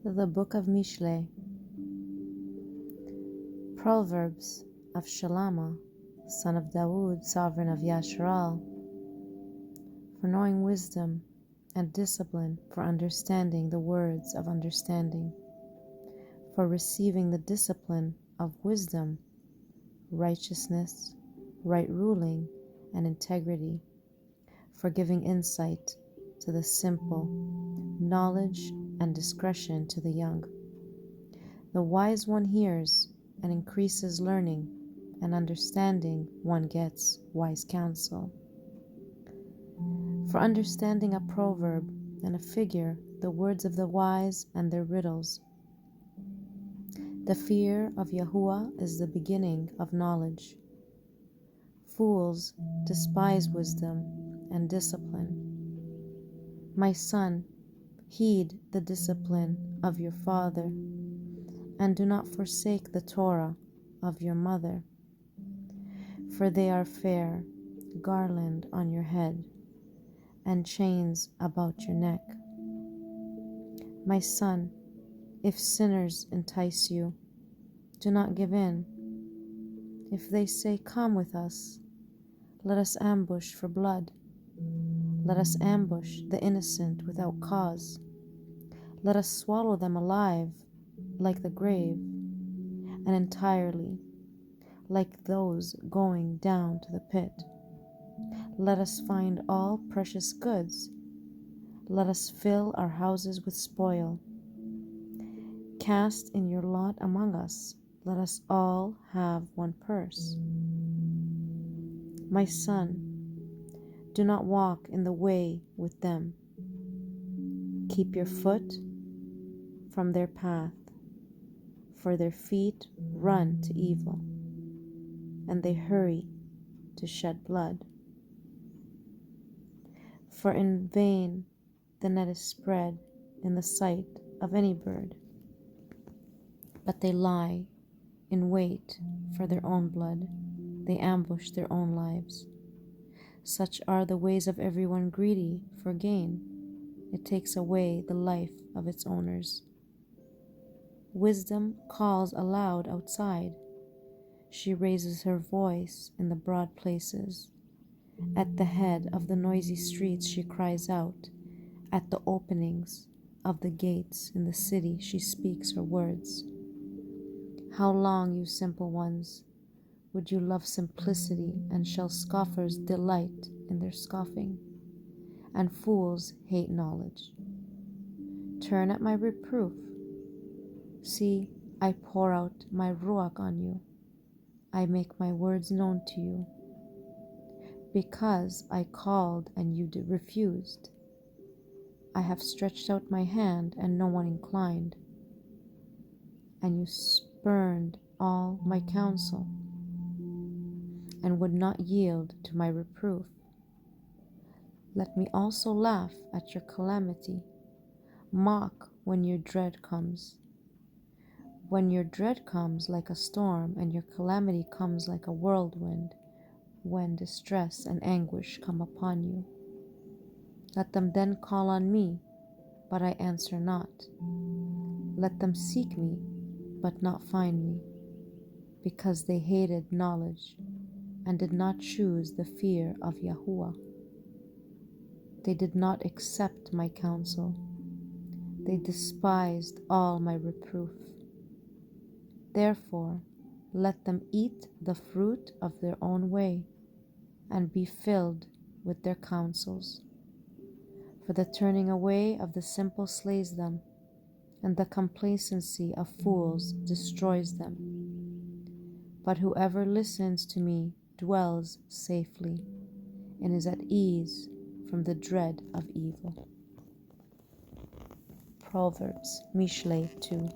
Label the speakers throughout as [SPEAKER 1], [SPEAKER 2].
[SPEAKER 1] The Book of Mishle. Proverbs of Shalama, son of Dawood, sovereign of Yasharal, for knowing wisdom and discipline, for understanding the words of understanding, for receiving the discipline of wisdom, righteousness, right ruling, and integrity, for giving insight to the simple, knowledge and discretion to the young. The wise one hears and increases learning, and understanding one gets wise counsel. For understanding a proverb and a figure, the words of the wise and their riddles. The fear of Yahuah is the beginning of knowledge. Fools despise wisdom and discipline. My son, heed the discipline of your father, and do not forsake the Torah of your mother, for they are fair garland on your head and chains about your neck. My son, if sinners entice you, do not give in. If they say, "Come with us, let us ambush for blood. Let us ambush the innocent without cause. Let us swallow them alive like the grave, and entirely like those going down to the pit. Let us find all precious goods. Let us fill our houses with spoil. Cast in your lot among us. Let us all have one purse. My son, do not walk in the way with them. Keep your foot from their path, for their feet run to evil, and they hurry to shed blood. For in vain the net is spread in the sight of any bird, but they lie in wait for their own blood. They ambush their own lives. Such are the ways of everyone greedy for gain. It takes away the life of its owners. Wisdom calls aloud outside. She raises her voice in the broad places. At the head of the noisy streets she cries out. At the openings of the gates in the city she speaks her words. How long, you simple ones, would you love simplicity, and shall scoffers delight in their scoffing, and fools hate knowledge? Turn at my reproof. See, I pour out my ruach on you. I make my words known to you. Because I called and you refused. I have stretched out my hand and no one inclined. And you spurned all my counsel, and would not yield to my reproof. Let me also laugh at your calamity, mock when your dread comes. When your dread comes like a storm, and your calamity comes like a whirlwind, when distress and anguish come upon you. Let them then call on me, but I answer not. Let them seek me, but not find me, because they hated knowledge and did not choose the fear of Yahuah. They did not accept my counsel. They despised all my reproof. Therefore, let them eat the fruit of their own way, and be filled with their counsels. For the turning away of the simple slays them, and the complacency of fools destroys them. But whoever listens to me dwells safely, and is at ease from the dread of evil. Proverbs, Mishle 2.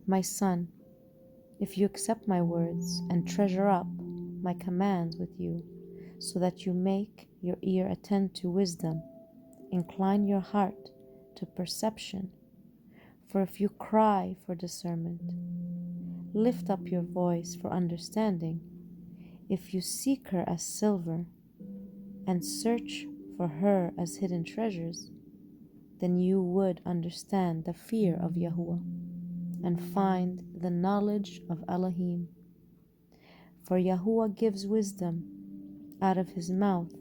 [SPEAKER 1] My son, if you accept my words and treasure up my commands with you, so that you make your ear attend to wisdom, incline your heart to perception. For if you cry for discernment, lift up your voice for understanding. If you seek her as silver, and search for her as hidden treasures, then you would understand the fear of Yahuah and find the knowledge of Elohim. For Yahuah gives wisdom, out of his mouth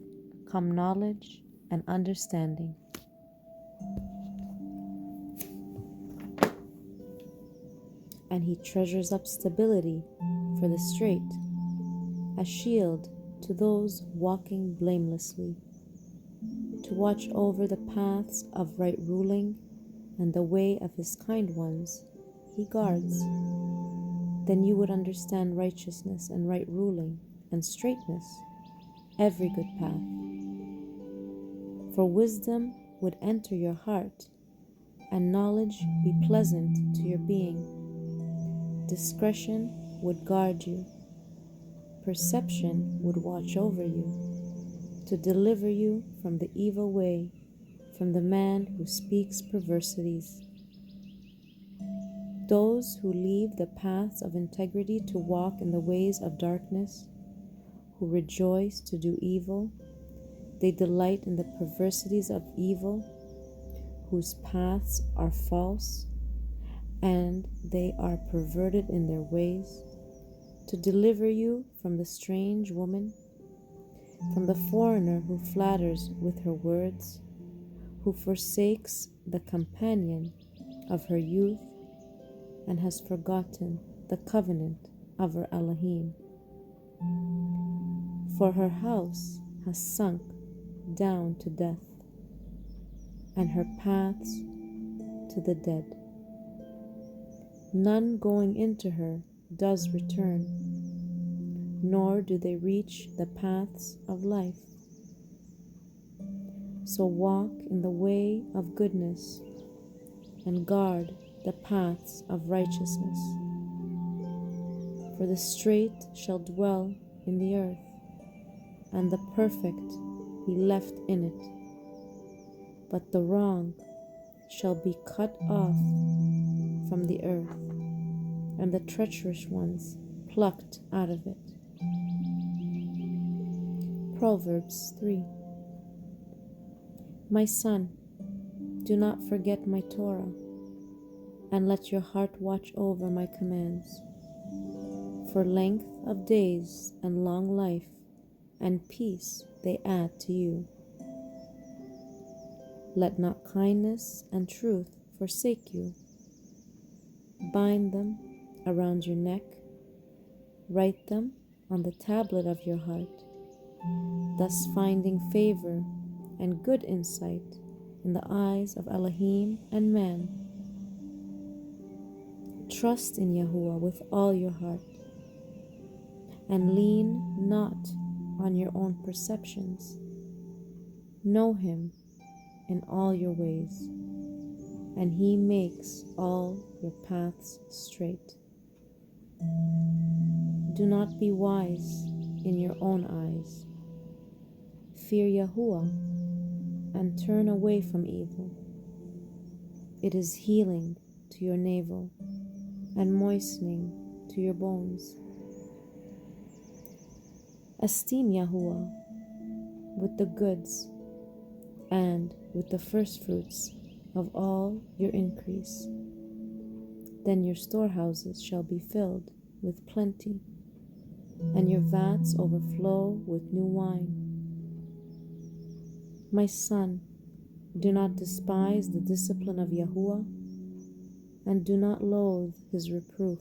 [SPEAKER 1] come knowledge and understanding. And he treasures up stability for the straight, a shield to those walking blamelessly, to watch over the paths of right ruling and the way of his kind ones he guards. Then you would understand righteousness and right ruling and straightness, every good path. For wisdom would enter your heart, and knowledge be pleasant to your being. Discretion would guard you, perception would watch over you, to deliver you from the evil way, from the man who speaks perversities. Those who leave the paths of integrity to walk in the ways of darkness, who rejoice to do evil, they delight in the perversities of evil, whose paths are false, and they are perverted in their ways, to deliver you from the strange woman, from the foreigner who flatters with her words, who forsakes the companion of her youth and has forgotten the covenant of her Elohim. For her house has sunk down to death, and her paths to the dead. None going into her does return, nor do they reach the paths of life. So walk in the way of goodness and guard the paths of righteousness. For the straight shall dwell in the earth, and the perfect be left in it. But the wrong shall be cut off from the earth, and the treacherous ones plucked out of it. Proverbs 3. My son, do not forget my Torah, and let your heart watch over my commands. For length of days and long life and peace they add to you. Let not kindness and truth forsake you. Bind them around your neck, write them on the tablet of your heart, thus finding favor and good insight in the eyes of Elohim and man. Trust in Yahuah with all your heart, and lean not on your own perceptions. Know him in all your ways, and he makes all your paths straight. Do not be wise in your own eyes. Fear Yahuah and turn away from evil. It is healing to your navel and moistening to your bones. Esteem Yahuah with the goods and with the first fruits of all your increase. Then your storehouses shall be filled with plenty, and your vats overflow with new wine. My son, do not despise the discipline of Yahuah, and do not loathe his reproof.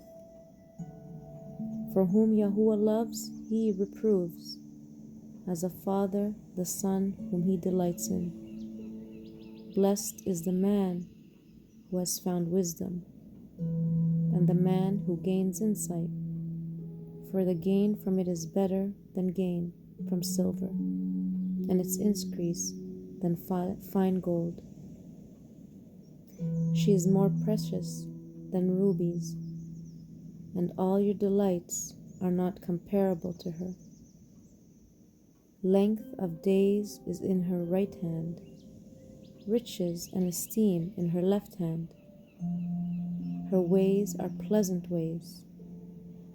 [SPEAKER 1] For whom Yahuah loves, he reproves, as a father the son whom he delights in. Blessed is the man who has found wisdom, and the man who gains insight, for the gain from it is better than gain from silver, and its increase than fine gold. She is more precious than rubies, and all your delights are not comparable to her. Length of days is in her right hand, riches and esteem in her left hand. Her ways are pleasant ways,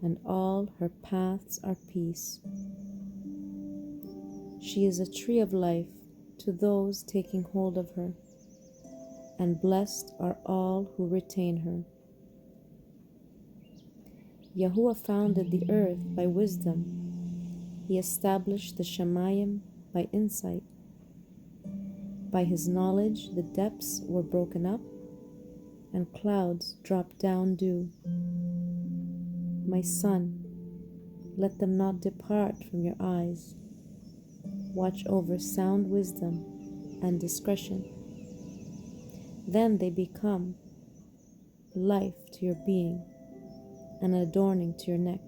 [SPEAKER 1] and all her paths are peace. She is a tree of life to those taking hold of her, and blessed are all who retain her. Yahuah founded the earth by wisdom. He established the Shamayim by insight. By his knowledge the depths were broken up, and clouds dropped down dew. My son, let them not depart from your eyes. Watch over sound wisdom and discretion. Then they become life to your being and an adorning to your neck.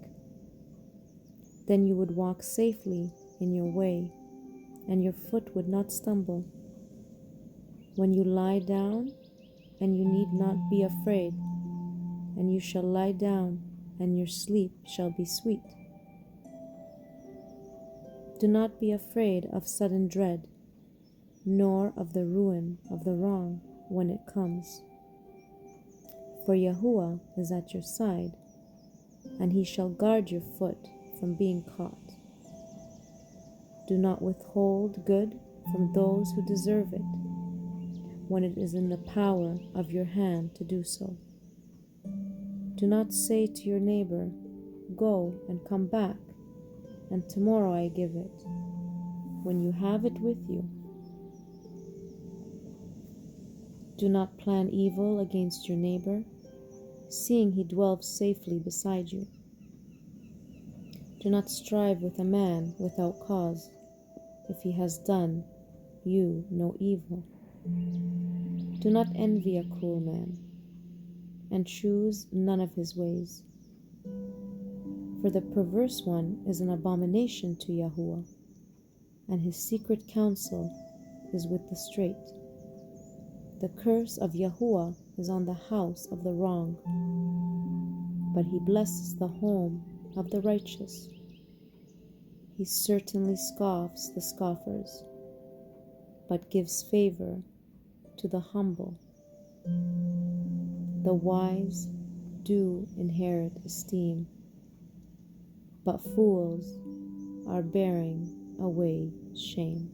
[SPEAKER 1] Then you would walk safely in your way, and your foot would not stumble. When you lie down, and you need not be afraid, and you shall lie down, and your sleep shall be sweet. Do not be afraid of sudden dread, nor of the ruin of the wrong when it comes. For Yahuah is at your side, and he shall guard your foot from being caught. Do not withhold good from those who deserve it, when it is in the power of your hand to do so. Do not say to your neighbor, "Go and come back, and tomorrow I give it," when you have it with you. Do not plan evil against your neighbor, seeing he dwells safely beside you. Do not strive with a man without cause, if he has done you no evil. Do not envy a cruel man, and choose none of his ways. For the perverse one is an abomination to Yahuah, and his secret counsel is with the straight. The curse of Yahuah is on the house of the wrong, but he blesses the home of the righteous. He certainly scoffs the scoffers, but gives favor to the humble. The wise do inherit esteem, but fools are bearing away shame.